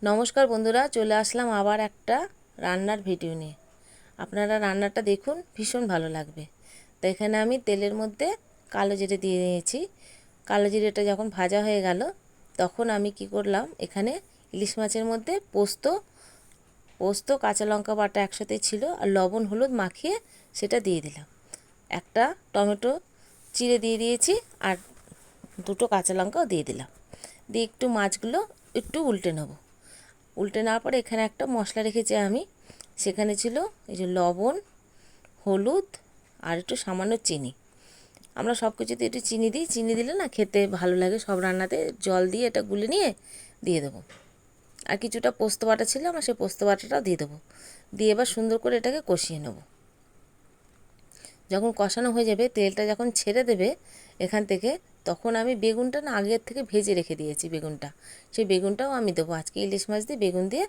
নমস্কার বন্ধুরা, চলে আসলাম আবার একটা রান্নার ভিডিও নিয়ে। আপনারা রান্নাটা দেখুন, ভীষণ ভালো লাগবে। তো এখানে আমি তেলের মধ্যে কালো জিরে দিয়ে নিয়েছি। কালো জিরেটা যখন ভাজা হয়ে গেল, তখন আমি কি করলাম, এখানে ইলিশ মাছের মধ্যে পোস্ত কাঁচা লঙ্কা বাটা একসাথে ছিল, আর লবণ হলুদ মাখিয়ে সেটা দিয়ে দিলাম। একটা টমেটো চিড়ে দিয়ে দিয়েছি, আর দুটো কাঁচা লঙ্কাও দিয়ে দিলাম। দিয়ে একটু মাছগুলো একটু উল্টে নেব। উল্টে নেওয়ার পরে এখানে একটা মশলা রেখেছি আমি। সেখানে ছিল এই যে লবণ, হলুদ আর একটু সামান্য চিনি। আমরা সব কিছুতে একটু চিনি দিই, চিনি দিলে না খেতে ভালো লাগে। সব রান্নাতে জল দিয়ে এটা গুলে নিয়ে দিয়ে দেবো। আর কিছুটা পোস্ত বাটা ছিল, আমরা সেই পোস্ত বাটাটাও দিয়ে দেবো। দিয়ে এবার সুন্দর করে এটাকে কষিয়ে নেব। যখন কষানো হয়ে যাবে, তেলটা যখন ছেড়ে দেবে এখান থেকে, তখন আমি বেগুনটা না আগের থেকে ভেজে রেখে দিয়েছি। বেগুনটা, সেই বেগুনটাও আমি দেবো। আজকে ইলিশ মাছ দিয়ে বেগুন দিয়ে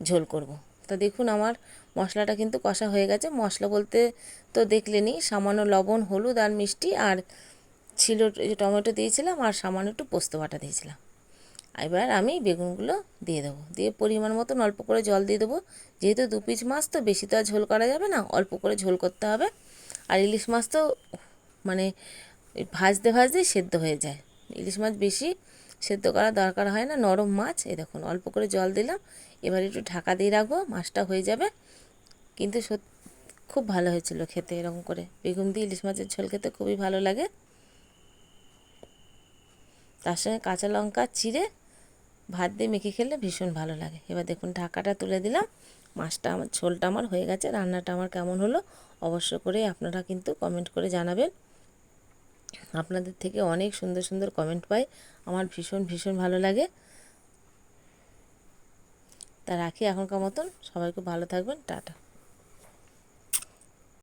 ঝোল করব। তো দেখুন আমার মশলাটা কিন্তু কষা হয়ে গেছে। মশলা বলতে তো দেখলেনই, সামান্য লবণ, হলুদ আর মিষ্টি, আর ছিল এই যে টমেটো দিয়েছিলাম, আর সামান্য একটু পোস্ত বাটা দিয়েছিলাম। এবার আমি বেগুনগুলো দিয়ে দেবো। দিয়ে পরিমাণ মতন অল্প করে জল দিয়ে দেবো। যেহেতু 2 পিস মাছ, তো বেশি তো আর ঝোল করা যাবে না, অল্প করে ঝোল করতে হবে। আর ইলিশ মাছ তো মানে ভাজতে ভাজতেই সেদ্ধ হয়ে যায়। ইলিশ মাছ বেশি সেদ্ধ করার দরকার হয় না, নরম মাছ। এই দেখুন অল্প করে জল দিলাম। এবার একটু ঢাকা দিয়ে রাখবো, মাছটা হয়ে যাবে। কিন্তু খুব ভালো হয়েছিল খেতে। এরকম করে বেগুন দিয়ে ইলিশ মাছের ঝোল খেতে খুবই ভালো লাগে। তার সঙ্গে কাঁচা লঙ্কা চিড়ে ভাত দিয়ে মেখে খেলে ভীষণ ভালো লাগে। এবার দেখুন ঢাকাটা তুলে দিলাম। মাছটা আমার, ঝোলটা আমার হয়ে গেছে। রান্নাটা আমার কেমন হলো অবশ্য করে আপনারা কিন্তু কমেন্ট করে জানাবেন। আপনাদের থেকে অনেক সুন্দর সুন্দর কমেন্ট পাই, আমার ভীষণ ভীষণ ভালো লাগে। তা রাখি এখনকার মতন। সবাই খুব ভালো থাকবেন, টাটা।